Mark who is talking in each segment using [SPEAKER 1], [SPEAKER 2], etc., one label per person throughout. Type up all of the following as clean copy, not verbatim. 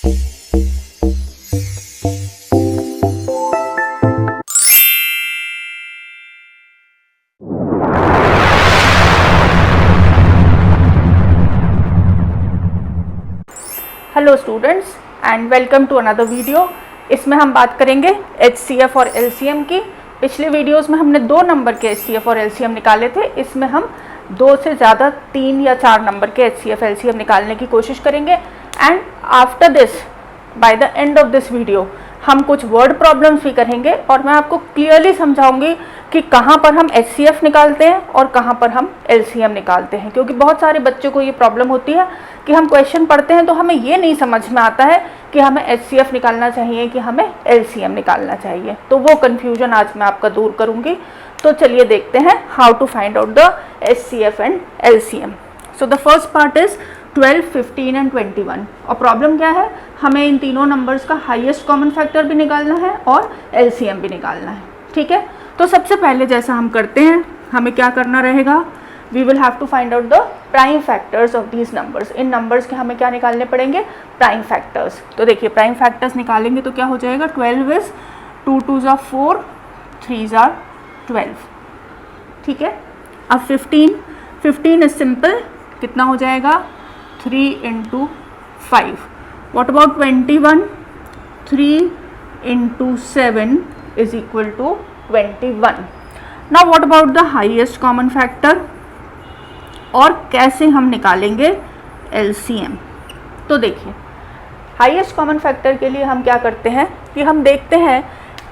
[SPEAKER 1] Hello students and welcome to another video. इसमें हम बात करेंगे HCF और LCM की। पिछले वीडियोस में हमने 2 नंबर के HCF और LCM निकाले थे। इसमें हम 2 से ज़्यादा 3 या 4 नंबर के HCF LCM निकालने की कोशिश करेंगे। And after this, by the end of this video, हम कुछ वर्ड प्रॉब्लम्स भी करेंगे और मैं आपको क्लियरली समझाऊंगी कि कहाँ पर हम HCF निकालते हैं और कहाँ पर हम LCM निकालते हैं। क्योंकि बहुत सारे बच्चों को ये प्रॉब्लम होती है कि हम क्वेश्चन पढ़ते हैं तो हमें ये नहीं समझ में आता है कि हमें HCF निकालना चाहिए कि हमें LCM निकालना चाहिए। तो वो कन्फ्यूजन आज मैं आपका दूर करूँगी। तो चलिए देखते हैं how to find out the HCF and LCM। So the first part is 12, 15 and 21। और प्रॉब्लम क्या है, हमें इन तीनों नंबर्स का हाईएस्ट कॉमन फैक्टर भी निकालना है और LCM भी निकालना है। ठीक है, तो सबसे पहले जैसा हम करते हैं, हमें क्या करना रहेगा, we will have to find out the prime factors of these numbers. इन नंबर्स के हमें क्या निकालने पड़ेंगे, प्राइम फैक्टर्स। तो देखिए प्राइम फैक्टर्स निकालेंगे तो क्या हो जाएगा, 12 is 2 2s are 4, 3s are 12। ठीक है, अब 15 इज सिंपल, कितना हो जाएगा, 3 into 5। What about 21? 3 into 7 is equal to 21. Now what about the highest common factor? और कैसे हम निकालेंगे LCM? तो देखिए हाईएस्ट कॉमन फैक्टर के लिए हम क्या करते हैं कि हम देखते हैं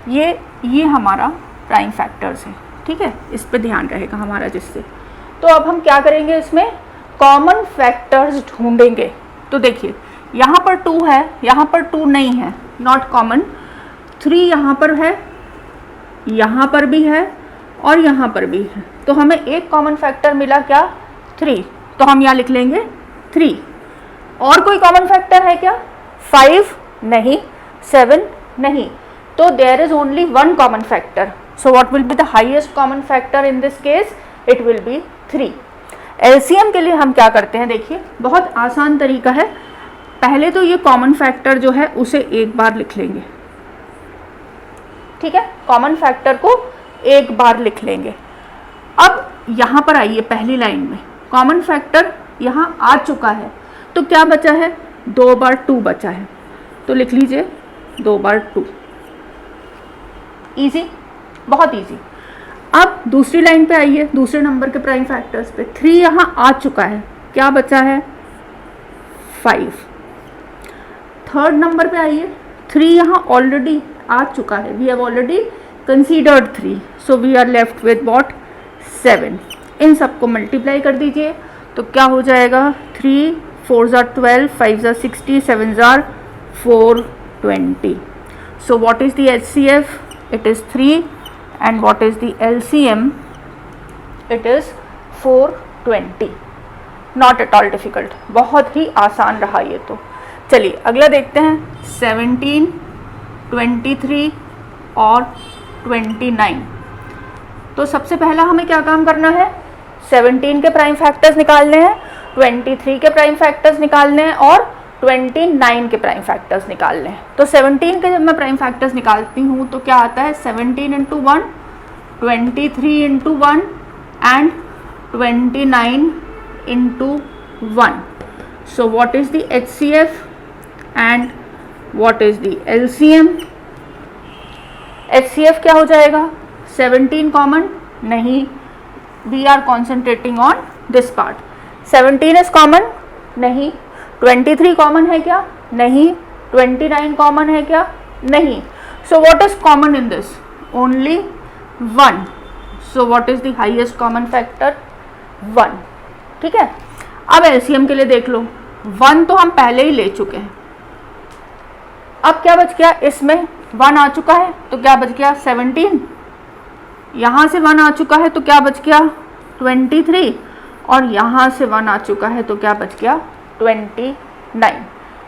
[SPEAKER 1] ये हमारा प्राइम फैक्टर्स है। ठीक है, इस पे ध्यान रहेगा हमारा जिससे। तो अब हम क्या करेंगे, इसमें कॉमन फैक्टर्स ढूंढेंगे। तो देखिए यहाँ पर 2 है, यहाँ पर 2 नहीं है, नॉट कॉमन। 3 यहाँ पर है, यहाँ पर भी है और यहाँ पर भी है। तो हमें एक कॉमन फैक्टर मिला, क्या, 3। तो हम यहाँ लिख लेंगे 3। और कोई कॉमन फैक्टर है क्या, 5 नहीं, 7 नहीं। तो there is only 1 common factor. So what will be the highest common factor in this case, it will be 3। LCM के लिए हम क्या करते हैं, देखिए बहुत आसान तरीका है। पहले तो ये कॉमन फैक्टर जो है उसे एक बार लिख लेंगे। ठीक है, कॉमन फैक्टर को एक बार लिख लेंगे। अब यहाँ पर आइए, पहली लाइन में कॉमन फैक्टर यहाँ आ चुका है, तो क्या बचा है, 2 बार 2 बचा है। तो लिख लीजिए 2 बार 2। ईजी, बहुत ईजी। अब दूसरी लाइन पे आइए, दूसरे नंबर के प्राइम फैक्टर्स पे। 3 यहाँ आ चुका है, क्या बचा है, 5। थर्ड नंबर पे आइए, 3 यहाँ ऑलरेडी आ चुका है, we have already considered 3, so we are left with what, 7। इन सबको मल्टीप्लाई कर दीजिए तो क्या हो जाएगा, 3 4s are 12, 5s are 60, 7s are 420। So what is the HCF? It is 3. And what is the LCM? It is 420. Not at all difficult, बहुत ही आसान रहा ये तो। चलिए अगला देखते हैं, 17, 23 और 29। तो सबसे पहला हमें क्या काम करना है, 17 के प्राइम फैक्टर्स निकालने हैं, 23 के प्राइम फैक्टर्स निकालने हैं और 29 के प्राइम फैक्टर्स निकालने हैं। तो 17 के जब मैं प्राइम फैक्टर्स निकालती हूँ तो क्या आता है, 17 into 1, 23 into 1 and 29 into 1. So what is the HCF and what is the LCM? HCF क्या हो जाएगा, 17 कॉमन नहीं, we are concentrating on this part. 17 is common नहीं, 23 कॉमन है क्या, नहीं, 29 कॉमन है क्या, नहीं। So what is common in this? Only 1. So what is the highest common factor? 1. ठीक है, अब LCM के लिए देख लो, 1 तो हम पहले ही ले चुके हैं। अब क्या बच गया, इसमें 1 आ चुका है तो क्या बच गया, 17। यहाँ से 1 आ चुका है तो क्या बच गया, 23। और यहाँ से 1 आ चुका है तो क्या बच गया, 29।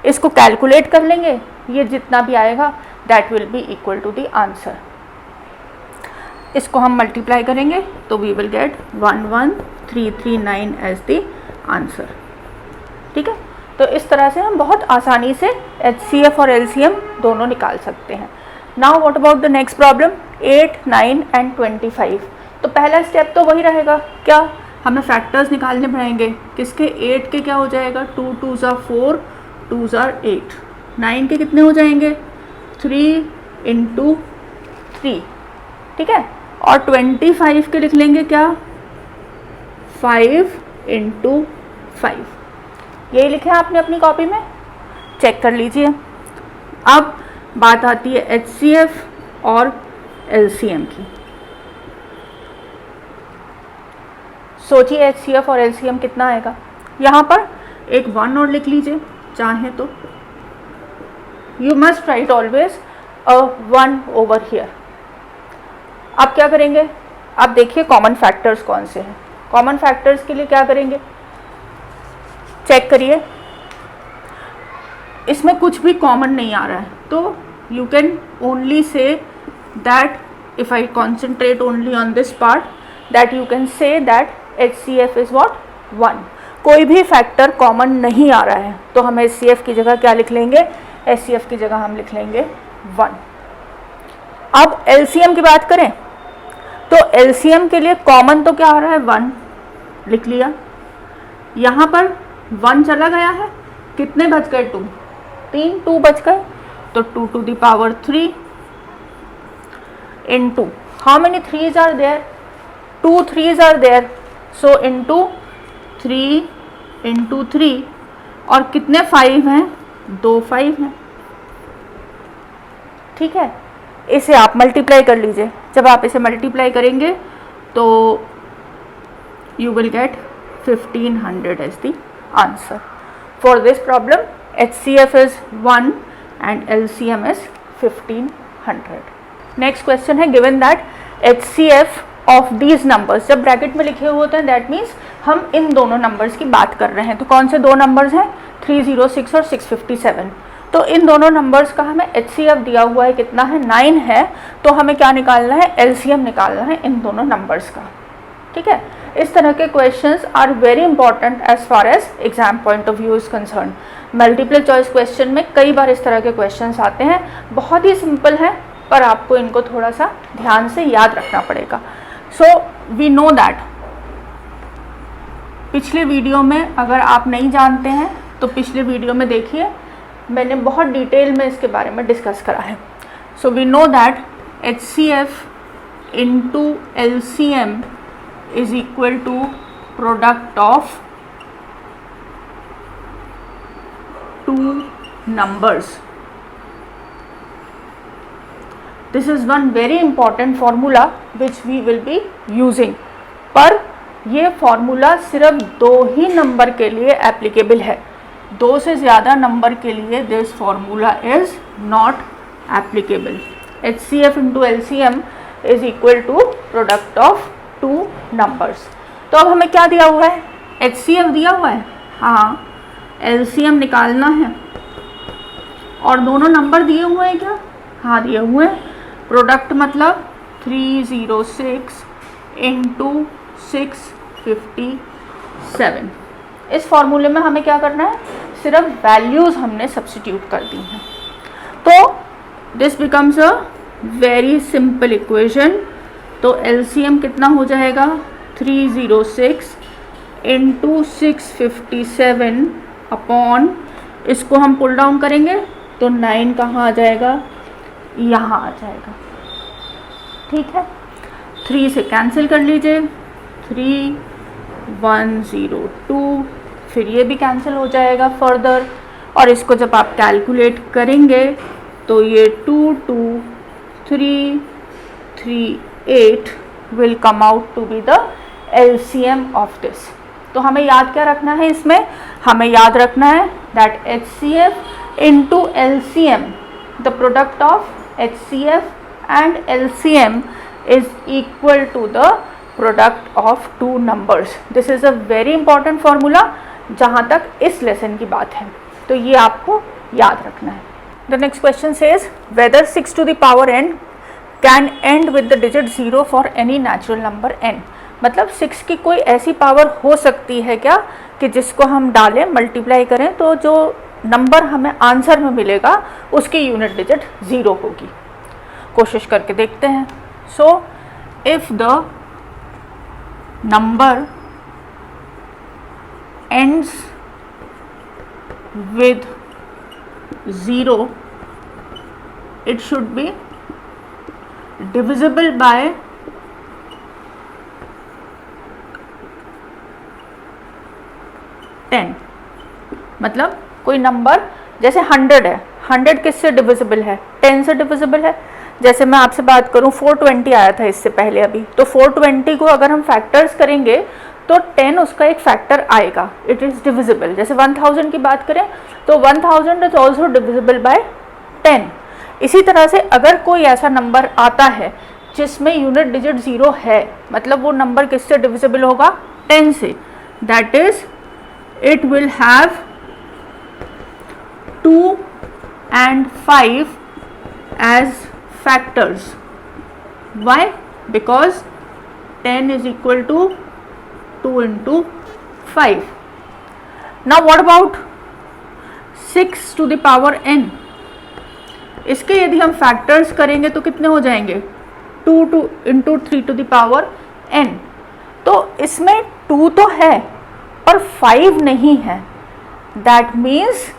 [SPEAKER 1] इसको कैलकुलेट कर लेंगे, ये जितना भी आएगा that will be equal to the answer. इसको हम मल्टीप्लाई करेंगे तो we will get 11339 as the answer. ठीक है, तो इस तरह से हम बहुत आसानी से HCF और LCM दोनों निकाल सकते हैं। Now what about the next problem 8, 9 and 25। तो पहला स्टेप तो वही रहेगा, क्या हमें फैक्टर्स निकालने पड़ेंगे। किसके? 8 के क्या हो जाएगा 2 2s are 4, 2s are 8। 9 के कितने हो जाएंगे 3 × 3, ठीक है। और 25 के लिख लेंगे क्या 5 × 5। यही लिखे आपने अपनी कॉपी में, चेक कर लीजिए। अब बात आती है HCF और LCM की। सोचिए HCF और LCM कितना आएगा। यहाँ पर एक 1 और लिख लीजिए चाहे तो। You must write always a 1 over here. अब क्या करेंगे, अब देखिए कॉमन फैक्टर्स कौन से हैं। कॉमन फैक्टर्स के लिए क्या करेंगे, चेक करिए। इसमें कुछ भी कॉमन नहीं आ रहा है, तो you can only say that if I concentrate only on this part, that you can say that HCF is what 1। कोई भी फैक्टर कॉमन नहीं आ रहा है, तो हम HCF की जगह क्या लिख लेंगे, HCF की जगह हम लिख लेंगे 1। अब LCM की बात करें तो LCM के लिए कॉमन तो क्या आ रहा है 1, लिख लिया। यहाँ पर 1 चला गया है, कितने बच गए 2, 2 बच गए, तो 2 to the power 3 into how many 3s are there, 2 3s are there, so into 3 into 3 और कितने 5 हैं, 2 5 हैं, ठीक है। इसे आप मल्टीप्लाई कर लीजिए। जब आप इसे मल्टीप्लाई करेंगे तो you will get 1500 as the answer. For this problem HCF is 1 and LCM is 1500। Next question है given that HCF of these numbers, जब ब्रैकेट में लिखे हुए होते हैं दैट मीन्स हम इन दोनों नंबर्स की बात कर रहे हैं। तो कौन से दो नंबर्स हैं 306 और 657। तो इन दोनों नंबर्स का हमें HCF दिया हुआ है कितना है 9 है, तो हमें क्या निकालना है LCM निकालना है इन दोनों नंबर्स का, ठीक है। इस तरह के questions are very important as far as exam point of view is concern. Multiple choice question में कई बार इस तरह के क्वेश्चंस आते हैं, बहुत ही सिंपल है पर आपको इनको थोड़ा सा ध्यान से याद रखना पड़ेगा। सो वी नो दैट पिछले वीडियो में अगर आप नहीं जानते हैं तो पिछले वीडियो में देखिए, मैंने बहुत डिटेल में इसके बारे में डिस्कस करा है। So we know that HCF into LCM is equal to product of two numbers. This is one very important formula which we will be using. पर ये फॉर्मूला सिर्फ 2 ही नंबर के लिए एप्लीकेबल है, 2 से ज़्यादा नंबर के लिए this formula is not applicable. HCF into LCM is equal to product of 2 numbers. तो अब हमें क्या दिया हुआ है, HCF दिया हुआ है, हाँ LCM निकालना है और दोनों नंबर दिए हुए हैं क्या, हाँ दिए हुए हैं। प्रोडक्ट मतलब 306 इंटू 657। इस फॉर्मूले में हमें क्या करना है, सिर्फ वैल्यूज़ हमने सब्स्टिट्यूट कर दी हैं। तो this becomes a very simple equation. तो LCM कितना हो जाएगा 306 इंटू 657 अपॉन, इसको हम पुल डाउन करेंगे तो 9 कहाँ आ जाएगा, यहाँ आ जाएगा, ठीक है। 3 से कैंसिल कर लीजिए, 3102, फिर ये भी कैंसिल हो जाएगा फर्दर, और इसको जब आप कैलकुलेट करेंगे तो ये 22338 will come out to be the LCM of this. तो हमें याद क्या रखना है, इसमें हमें याद रखना है that HCF into LCM, the product of HCF and LCM is equal to the product of 2 numbers. This is a very important formula जहाँ तक इस लेसन की बात है, तो ये आपको याद रखना है। The next question says whether 6 to the power n can end with the digit 0 for any natural number n. मतलब 6 की कोई ऐसी पावर हो सकती है क्या कि जिसको हम डालें, मल्टीप्लाई करें तो जो नंबर हमें आंसर में मिलेगा उसकी यूनिट डिजिट 0 होगी। कोशिश करके देखते हैं। So if the number ends with 0, it should be divisible by 10। मतलब कोई नंबर जैसे 100 है, 100 किससे डिविजिबल है? 10 से डिविजिबल है। जैसे मैं आपसे बात करूं 420 आया था इससे पहले अभी, तो 420 को अगर हम फैक्टर्स करेंगे तो 10 उसका एक फैक्टर आएगा, इट इज़ डिविजिबल। जैसे 1000 की बात करें तो 1000 इज ऑल्सो डिविजिबल बाय 10। इसी तरह से अगर कोई ऐसा नंबर आता है जिसमें यूनिट डिजिट 0 है, मतलब वो नंबर किससे डिविजिबल होगा? 10 से। That is it will have 2 and 5 as factors. Why? Because 10 is equal to 2 into 5. Now what about 6 to the power n? इसके यदि हम फैक्टर्स करेंगे तो कितने हो जाएंगे? 2 into 3 to the power n। तो इसमें 2 तो है पर 5 नहीं है। That means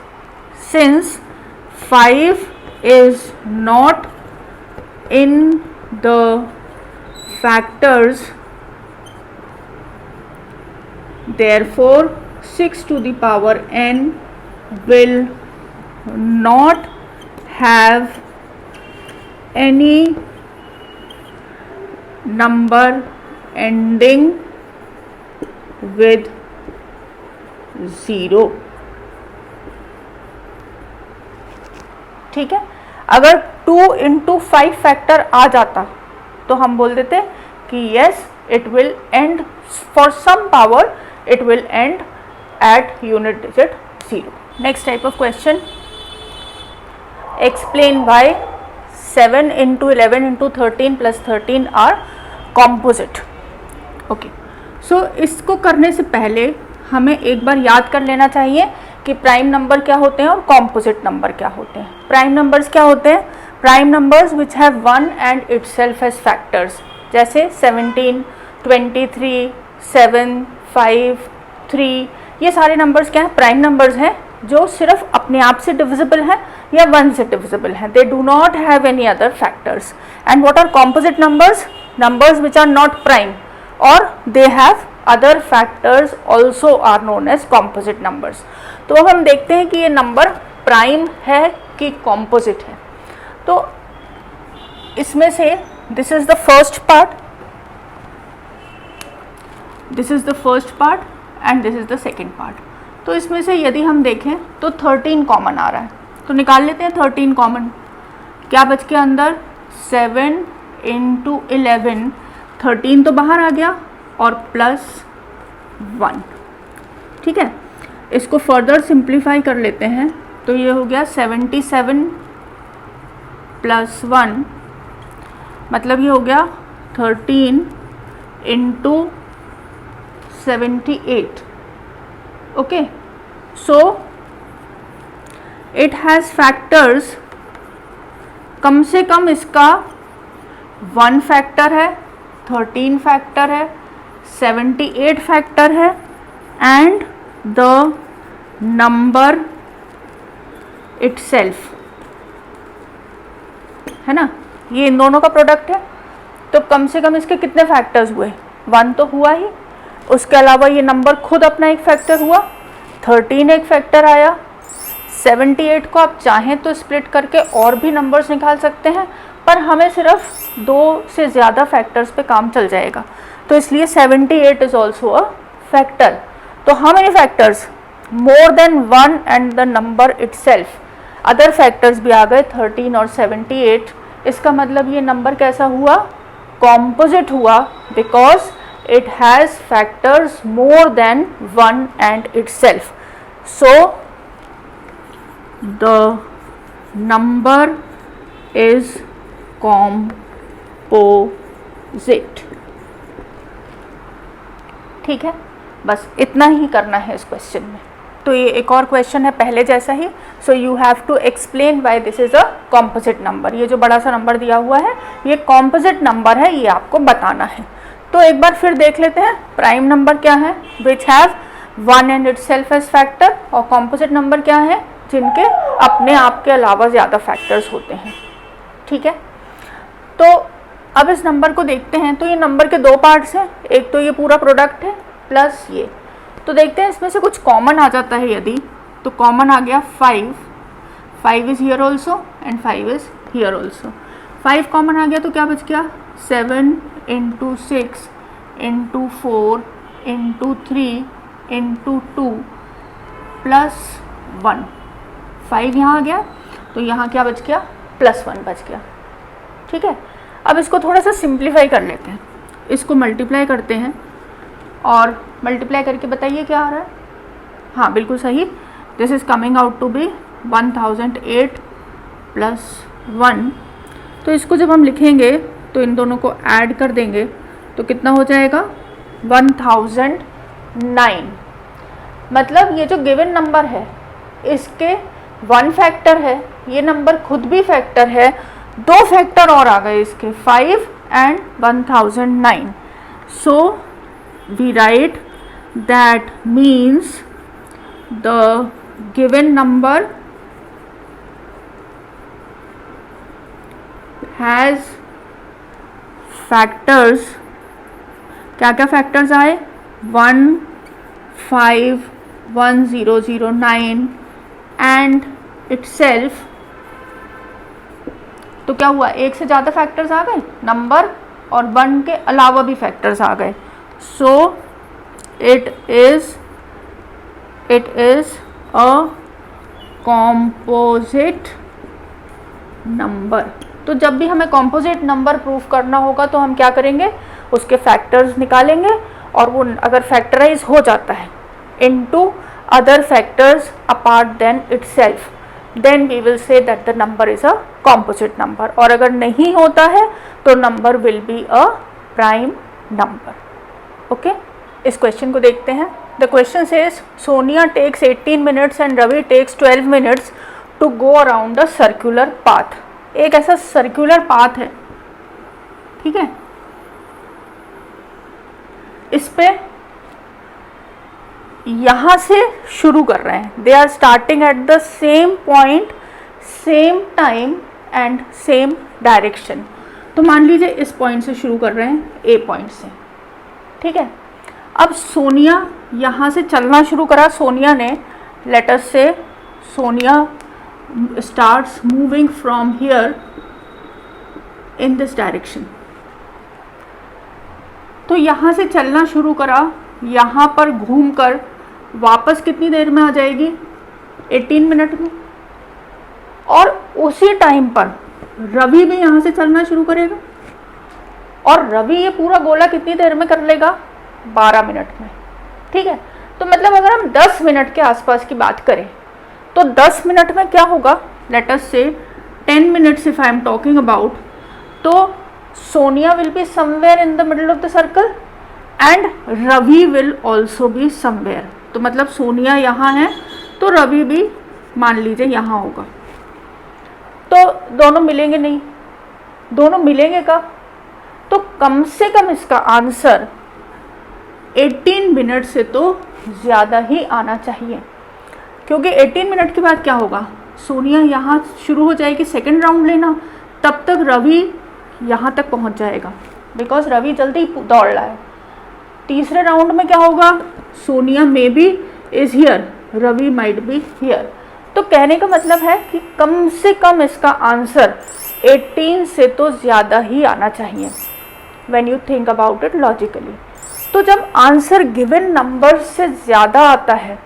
[SPEAKER 1] since 5 is not in the factors, therefore 6 to the power n will not have any number ending with 0। ठीक है। अगर 2 into 5 फैक्टर आ जाता तो हम बोल देते कि yes it will end for some power, it will end at unit digit 0। Next type of question, explain why 7 into 11 into 13 plus 13 are composite. Okay, so इसको करने से पहले हमें एक बार याद कर लेना चाहिए कि प्राइम नंबर क्या होते हैं और कॉम्पोजिट नंबर क्या होते हैं। प्राइम नंबर्स क्या होते हैं? Prime numbers which have 1 and itself as factors, जैसे 17, 23, 7, 5, 3, ये सारे नंबर्स क्या हैं? प्राइम नंबर्स हैं जो सिर्फ अपने आप से डिविजिबल हैं या 1 से डिविजिबल हैं। They do not have any other factors. And what are composite numbers? Numbers which are not prime और they have other factors also are known as composite numbers. तो अब हम देखते हैं कि ये नंबर प्राइम है कि कॉम्पोजिट है। तो इसमें से this is the first part, this is the first part and this is the second part. तो इसमें से यदि हम देखें तो 13 कॉमन आ रहा है, तो निकाल लेते हैं 13 कॉमन। क्या बच के अंदर? 7 into 11, 13 तो बाहर आ गया और प्लस 1। ठीक है, इसको फर्दर सिंप्लीफाई कर लेते हैं तो ये हो गया 77 प्लस 1, मतलब ये हो गया 13 into 78। Okay, so it has factors, कम से कम इसका 1 फैक्टर है, 13 फैक्टर है, 78 फैक्टर है एंड द नंबर इटसेल्फ, है ना, ये इन दोनों का प्रोडक्ट है। तो कम से कम इसके कितने फैक्टर्स हुए? 1 तो हुआ ही, उसके अलावा ये नंबर खुद अपना एक फैक्टर हुआ, 13 एक फैक्टर आया, 78 को आप चाहें तो स्प्लिट करके और भी नंबर्स निकाल सकते हैं, पर हमें सिर्फ 2 से ज़्यादा फैक्टर्स पे काम चल जाएगा, तो इसलिए 78 इज ऑल्सो अ फैक्टर। तो how many factors? More than 1 and the number itself. Other factors भी आ गए 13 और 78। इसका मतलब ये नंबर कैसा हुआ? कॉम्पोजिट हुआ, because it has factors more than 1 and itself. So the number is composite. ठीक है, बस इतना ही करना है इस क्वेश्चन में। तो ये एक और क्वेश्चन है पहले जैसा ही। So you have to explain why this is a composite number. ये जो बड़ा सा नंबर दिया हुआ है ये कॉम्पोजिट नंबर है, ये आपको बताना है। तो एक बार फिर देख लेते हैं प्राइम नंबर क्या है, which have one and it self age factor, और कॉम्पोजिट नंबर क्या है, जिनके अपने आप के अलावा ज़्यादा फैक्टर्स होते हैं। ठीक है, तो अब इस नंबर को देखते हैं। तो ये नंबर के दो पार्ट्स हैं, एक तो ये पूरा प्रोडक्ट है प्लस ये। तो देखते हैं इसमें से कुछ कॉमन आ जाता है यदि, तो कॉमन आ गया 5, 5 is here also and 5 is here also. 5 common आ गया तो क्या बच गया, 7 into 6 into 4 into 3 into 2 plus 1। 5 यहाँ आ गया तो यहाँ क्या बच गया, +1 बच गया। ठीक है, अब इसको थोड़ा सा सिंप्लीफाई कर लेते हैं, इसको मल्टीप्लाई करते हैं और मल्टीप्लाई करके बताइए क्या आ रहा है। हाँ बिल्कुल सही, this is coming out to be 1008 + 1। तो इसको जब हम लिखेंगे तो इन दोनों को ऐड कर देंगे तो कितना हो जाएगा, 1009। मतलब ये जो गिवन नंबर है इसके 1 फैक्टर है, ये नंबर खुद भी फैक्टर है, 2 फैक्टर और आ गए इसके, 5 and 1009। So we right that means the given number has factors, क्या क्या फैक्टर्स आए, 1, 5, 1009 एंड इटसेल्फ। तो क्या हुआ, एक से ज़्यादा फैक्टर्स आ गए नंबर, और 1 के अलावा भी फैक्टर्स आ गए। So it is a composite number. तो जब भी हमें कॉम्पोजिट नंबर प्रूफ करना होगा तो हम क्या करेंगे, उसके फैक्टर्स निकालेंगे, और वो अगर फैक्टराइज हो जाता है into other factors apart than itself, then we will say that the number is a composite number. और अगर नहीं होता है तो number will be a prime number. Okay, इस क्वेश्चन को देखते हैं। The question says Sonia takes 18 minutes and Ravi takes 12 minutes to go around the circular path. एक ऐसा सर्कुलर पाथ है, ठीक है, इस पे यहाँ से शुरू कर रहे हैं, they are starting at the same point, same time and same direction. तो मान लीजिए इस पॉइंट से शुरू कर रहे हैं, ए पॉइंट से, ठीक है। अब सोनिया यहाँ से चलना शुरू करा, सोनिया ने, लेट अस से Sonia starts moving from here in this direction. तो यहाँ से चलना शुरू करा, यहाँ पर घूमकर वापस कितनी देर में आ जाएगी, 18 मिनट में। और उसी टाइम पर रवि भी यहाँ से चलना शुरू करेगा, और रवि ये पूरा गोला कितनी देर में कर लेगा, 12 मिनट में, ठीक है। तो मतलब अगर हम 10 मिनट के आसपास की बात करें तो 10 मिनट में क्या होगा, late us say 10 minutes if I am talking about, तो Sonia will be somewhere in the middle of the circle and Ravi will also be somewhere. तो मतलब सोनिया यहाँ है तो रवि भी मान लीजिए यहाँ होगा। तो दोनों मिलेंगे नहीं, दोनों मिलेंगे कब, तो कम से कम इसका आंसर 18 मिनट से तो ज़्यादा ही आना चाहिए, क्योंकि 18 मिनट के बाद क्या होगा, सोनिया यहाँ शुरू हो जाएगी सेकंड राउंड लेना, तब तक रवि यहाँ तक पहुँच जाएगा, बिकॉज रवि जल्दी दौड़ रहा है। तीसरे राउंड में क्या होगा, Sonia maybe is here, Ravi might be here. तो कहने का मतलब है कि कम से कम इसका आंसर 18 से तो ज़्यादा ही आना चाहिए, when you think about it logically. तो जब आंसर गिवन नंबर से ज़्यादा आता है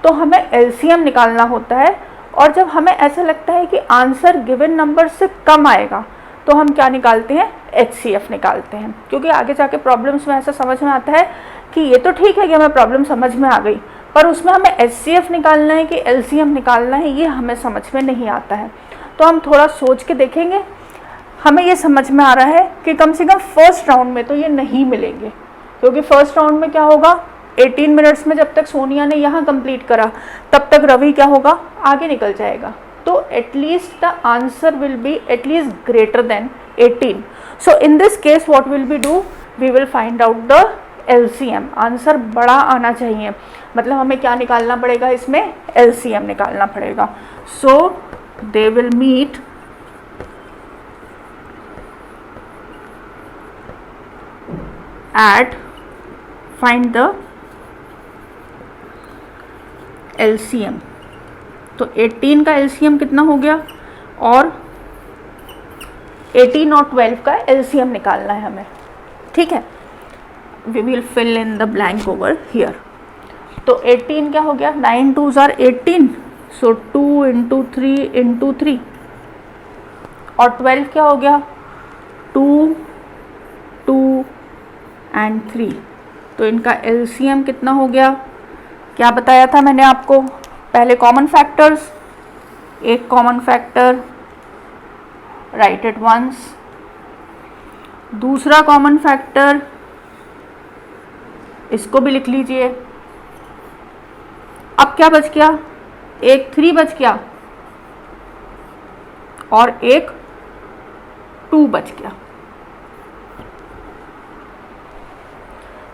[SPEAKER 1] तो हमें एलसीएम निकालना होता है, और जब हमें ऐसा लगता है कि आंसर गिवन नंबर से कम आएगा तो हम क्या निकालते हैं, एचसीएफ निकालते हैं। क्योंकि आगे जाके प्रॉब्लम्स में ऐसा समझ में आता है कि ये तो ठीक है कि हमें प्रॉब्लम समझ में आ गई, पर उसमें हमें एचसीएफ निकालना है कि एलसीएम निकालना है, ये हमें समझ में नहीं आता है। तो हम थोड़ा सोच के देखेंगे, हमें ये समझ में आ रहा है कि कम से कम फर्स्ट राउंड में तो ये नहीं मिलेंगे, क्योंकि फर्स्ट राउंड में क्या होगा, 18 मिनट्स में जब तक सोनिया ने यहाँ कंप्लीट करा तब तक रवि क्या होगा, आगे निकल जाएगा। तो at least the answer will be at least greater than 18। So in this case what will be do, we will find out the LCM। Answer बड़ा आना चाहिए, मतलब हमें क्या निकालना पड़ेगा, इसमें LCM निकालना पड़ेगा। So they will meet at find the LCM। तो 18 का LCM कितना हो गया, और 18 और 12 का LCM निकालना है हमें, ठीक है। We will fill in the blank over here. तो 18 क्या हो गया, 9 2s are 18, सो 2 × 3 × 3, और 12 क्या हो गया, 2 2 एंड 3। तो इनका LCM कितना हो गया, क्या बताया था मैंने आपको, पहले कॉमन फैक्टर्स, एक common factor right it once, दूसरा कॉमन फैक्टर इसको भी लिख लीजिए। अब क्या बच गया, एक 3 बच गया और एक 2 बच गया।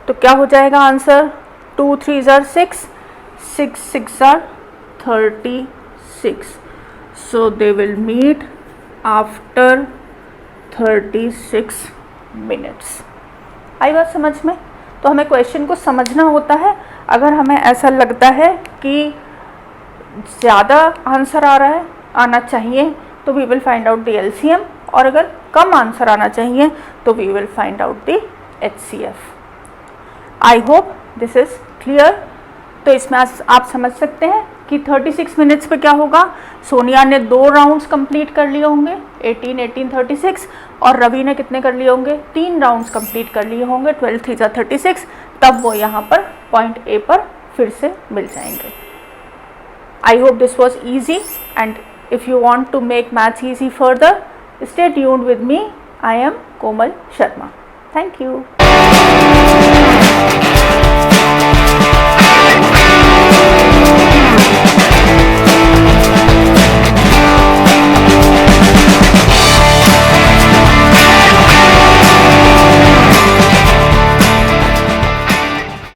[SPEAKER 1] तो क्या हो जाएगा answer, 2 3s are 6, 6 6s are 36। So they will meet after 36 minutes. आई बात समझ में। तो हमें क्वेश्चन को समझना होता है। अगर हमें ऐसा लगता है कि ज़्यादा आंसर आ रहा है, आना चाहिए, तो we will find out the LCM, और अगर कम आंसर आना चाहिए तो we will find out the HCF। I hope this is clear. तो इसमें आप समझ सकते हैं कि 36 मिनट्स पे क्या होगा, सोनिया ने 2 राउंड्स कंप्लीट कर लिए होंगे, 18 18 36, और रवि ने कितने कर लिए होंगे, 3 राउंड्स कंप्लीट कर लिए होंगे, 12 3s are 36। तब वो यहाँ पर पॉइंट A पर फिर से मिल जाएंगे। I hope this was easy, and if you want to make maths easy further, stay tuned with me. I am Komal Sharma. Thank you.